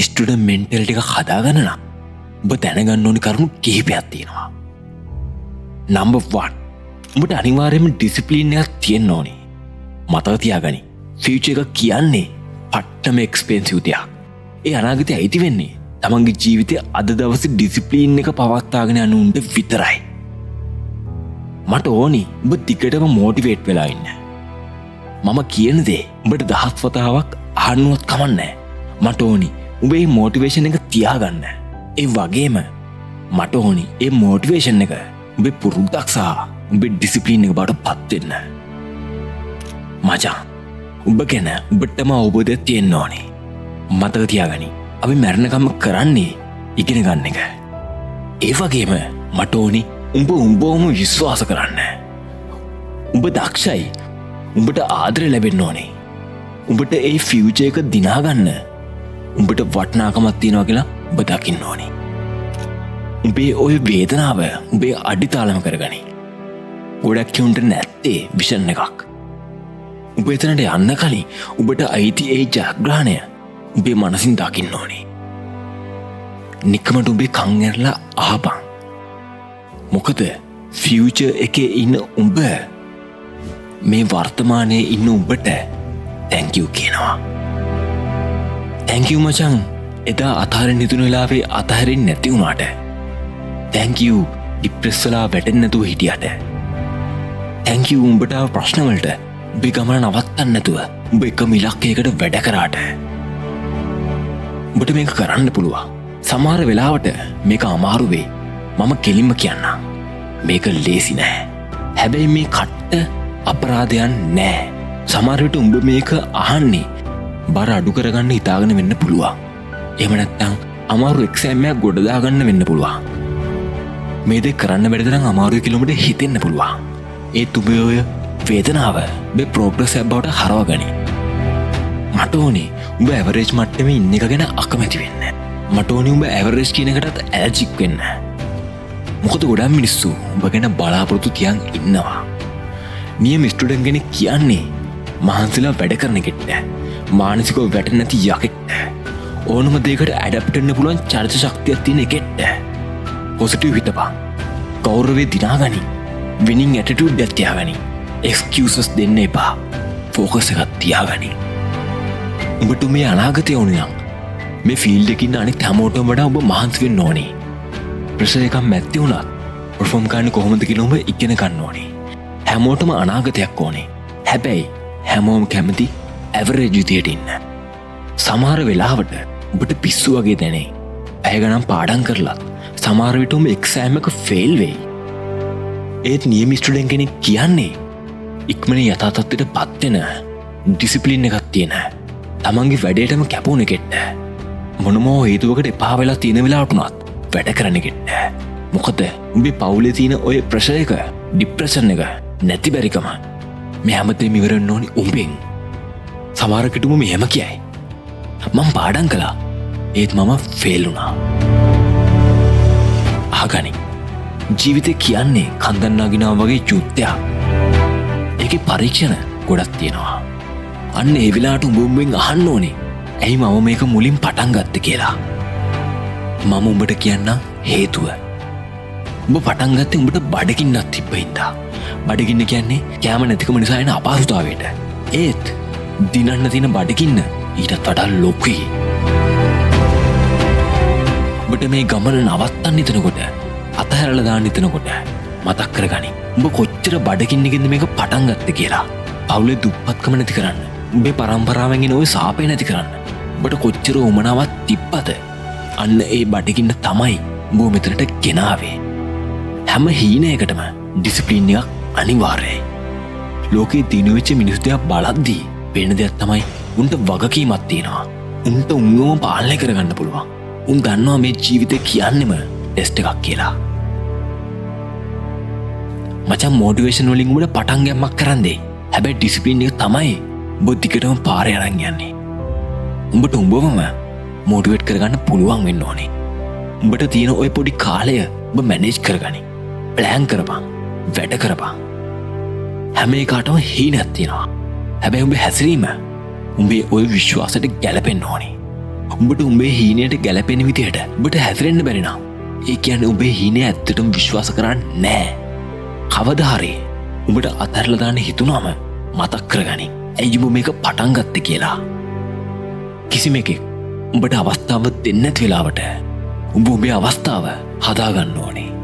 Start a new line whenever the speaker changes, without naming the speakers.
Student mentality එක හදාගන්න නම් ඔබ දැනගන්න ඕනි කරුණු කිහිපයක් තියෙනවා. නම්බර් 1. ඔබට අනිවාර්යයෙන්ම ඩිසිප්ලින් එකක් තියෙන්න ඕනි. මතක තියාගනි. ෆියුචර් එක කියන්නේ පට්ටම එක්ස්පෙන්සිව් දෙයක්. ඒ අනාගතේ අයිති වෙන්නේ තමන්ගේ ජීවිතයේ අද දවසේ ඩිසිප්ලින් එක පවත්වාගෙන යන උන්ට විතරයි. මට ඕනි ඔබ ටිකටම මොටිවේට් වෙලා ඉන්න. මම කියන දේ ඔබට දහස් වතාවක් අහන්නවත් කමන්නේ. මට ඕනි ඔබ මේ මොටිවේෂන් එක තියාගන්න. ඒ වගේම මට ඕනි මේ මොටිවේෂන් එක ඔබේ පුරුද්දක් සහ ඔබේ ඩිසිප්ලින් එක බවට පත් වෙන්න. මචං ඔබ ගැන ඔබටම අවබෝධයක් තියෙන්න ඕනි. මතක තියාගනි. අපි මරණකම්ම කරන්නේ ඉගෙන ගන්න එක. ඒ වගේම මට ඕනි උඹවම විශ්වාස කරන්න. උඹ දක්ෂයි. උඹට ආදරය ලැබෙන්න ඕනේ. උඹට ඒ ෆියුචර් එක දිනාගන්න උඹට වටිනාකමක් තියෙනවා කියලා ඔබ දකින්න ඕනේ. උඹේ ඔය වේදනාව උඹේ අඩිතාලම කරගනි. ගොඩක් උන්ට නැත්තේ විෂන් එකක්. උඹ එතනට යන්න කලින් උඹට අයිති ඒ ජයග්‍රහණය උඹේ මනසින් දකින්න ඕනේ. නිකමට උඹේ කන් ඇරලා අහපන්. මොකද ෆියුචර් එකේ ඉන්න උඹ මේ වර්තමානයේ ඉන්න උඹට thank you කියනවා. thank you මචං. එදා අතහරින්න හිතුන වෙලාවේ අතහරින්න නැති වුණාට. thank you ડિප්‍රෙස් වෙලා වැටෙන්නේ නැතුව හිටියට. thank you උඹට ආව ප්‍රශ්න වලට උඹේ ගමන නවත්තන්න නැතුව උඹ එකම ඉලක්කයකට වැඩ කරාට. උඹට මේක කරන්න පුළුවන්. සමහර වෙලාවට මේක අමාරු වෙයි. මම කෙලින්ම කියන්නම්. මේක ලේසි නෑ. හැබැයි මේ කට්ට අපරාධයන් නෑ. සමහර විට උඹ මේක අහන්නේ බර අඩු කරගන්න හිතාගෙන වෙන්න පුළුවන්. එහෙම නැත්නම් අමාරු එක්සෑම් එකක් ගොඩ දාගන්න වෙන්න පුළුවන්. මේ දෙක කරන්න බැරි තරම් අමාරුයි කියලා උඹට හිතෙන්න පුළුවන්. ඒත් උඹ ඔය වේදනාව මේ ප්‍රෝග්‍රස් එකක් බවට හරවගනි. මට ඕනේ උඹ ඇවරේජ් මට්ටමේ ඉන්න එක ගැන අකමැති වෙන්න. මට ඕනේ උඹ ඇවරේජ් කියන එකටත් ඇලර්ජික් වෙන්න. මොකද ගොඩක් මිනිස්සු උඹ ගැන බලාපොරොත්තු තියන් ඉන්නවා. නියම ස්ටුඩන්ට් කෙනෙක් කියන්නේ මහන්සිලා වැඩ කරන කෙනෙක්. මානසිකව වැටෙන්නේ නැති යකෙක්. ඕනම දෙයකට ඇඩැප්ට් වෙන්න පුළුවන් චරිත ශක්තියක් තියෙන එකෙක්. පොසිටිව් හිතපන්. ගෞරවය දිනාගනි. විනිං ඇටිටියුඩ් එකක් තියාගනි. එක්ස්කියුසස් දෙන්න එපා. ෆෝකස් එකක් තියාගනි. උඹට මේ අනාගතය ඕනේ නම් මේ ෆීල්ඩ් එකේ ඉන්න අනිත් හැමෝටම වඩා ඔබ මහන්සි වෙන්න ඕනේ. ප්‍රෙෂර් එකක් මැද්දේ වුණත් පර්ෆෝම් කරන්නේ කොහොමද කියලා ඔබ ඉගෙන ගන්න ඕනේ. හැමෝටම අනාගතයක් ඕනේ. හැබැයි හැමෝම කැමති ඇවරේජ් විදියට ඉන්න. සමහර වෙලාවට ඔබට පිස්සු වගේ දැනේ. පැය ගණන් පාඩම් කරලත් සමහර විට ඔබ එක්සෑම් එක ෆේල් වෙයි. ඒත් නියම ස්ටුඩන්ට් කෙනෙක් කියන්නේ ඉක්මන යථා තත්ත්වයට පත් වෙන ඩිසිප්ලින් එකක් තියෙන තමන්ගේ වැඩේටම කැපුණ කෙනෙක්. මොනමෝ හේතුවකට එපා වෙලා තියෙන වෙලාවට උනත් වැඩ කරන කෙනෙක්. මොකද උඹේ පවුලේ තියෙන ඔය ප්‍රෙෂර් එක, ડિප්‍රෙෂන් එක නැති බැරිකම මේ හැමදේම ඉවර වෙන්න ඕනි උඹෙන්. සමහර කෙටුම මෙහෙම කියයි. මම පාඩම් කළා. ඒත් මම ෆේල් වුණා. අහගනි. ජීවිතේ කියන්නේ කන්දන් නගිනවා වගේ යුද්ධයක්. ඒකේ පරීක්ෂණ ගොඩක් තියෙනවා. අන්න ඒ වෙලාවට උඹෙන් අහන්න ඕනේ. ඇයි මම මේක මුලින් පටන් ගත්තේ කියලා. මම උඹට කියන්නම් හේතුව. උඹ පටන් ගත්තේ උඹට බඩගින්නක් තිබ්බ හින්දා. බඩගින්න කියන්නේ කැම නැතිකම නිසා එන අපහසුතාවයට. ඒත් දිනන්න තියෙන බඩගින්න ඊටත් වඩා ලොකුයි. උඹට මේ ගමන නවත්තන්න හිතනකොට, අතහැරලා දාන්න හිතනකොට මතක් කරගනි. උඹ කොච්චර බඩගින්නකින්ද මේක පටන් ගත්තේ කියලා. පවුලේ දුප්පත්කම නැති කරන්න. උඹේ පරම්පරාවෙන් එන ওই සාපේ නැති කරන්න. උඹට කොච්චර උමනාවක් තිබ්බද? අන්න ඒ බඩගින්න තමයි උඹ මෙතනට ගෙනාවේ. හැම හීනයකටම ඩිසිප්ලින් එකක් අනිවාර්යයි. ලෝකේ දිනුවෙච්ච මිනිස්සු දිහා බලද්දී වෙන දෙයක් තමයි උන්ට වගකීමක් තියෙනවා. උන්ට උන්වම පාලනය කරගන්න පුළුවන්. උන් දන්නවා මේ ජීවිතේ කියන්නේම ටෙස්ට් එකක් කියලා. මචං මොටිවේෂන් වලින් උඹට පටන් ගැම්මක් කරන් දෙයි. හැබැයි ඩිසිප්ලින් එක තමයි උඹ දිගටම පාරේ අරන් යන්නේ. උඹට උඹවම මොටිවේට් කරගන්න පුළුවන් වෙන්න ඕනේ. උඹට තියෙන ওই පොඩි කාලය උඹ මැනේජ් කරගනි. ප්ලෑන් කරපන්. වැඩ කරපන්. හැම එකටම හීනක් තියෙනවා. හැබැයි උඹ හැසිරීම උඹේ ওই විශ්වාසයට ගැලපෙන්න ඕනේ. උඹට උඹේ හීනයට ගැලපෙන විදිහට උඹට හැසිරෙන්න බැරි නම් ඒ කියන්නේ උඹේ හීනය ඇත්තටම විශ්වාස කරන්නේ නැහැ. කවදා හරි උඹට අතහැරලා දාන්න හිතුනම මතක් කරගනි. ඇයි උඹ මේක පටන් ගත්තේ කියලා. කිසිම එකෙක් උඹට අවස්ථාව දෙන්නේ නැති වෙලාවට උඹ උඹේ අවස්ථාව හදාගන්න ඕනේ.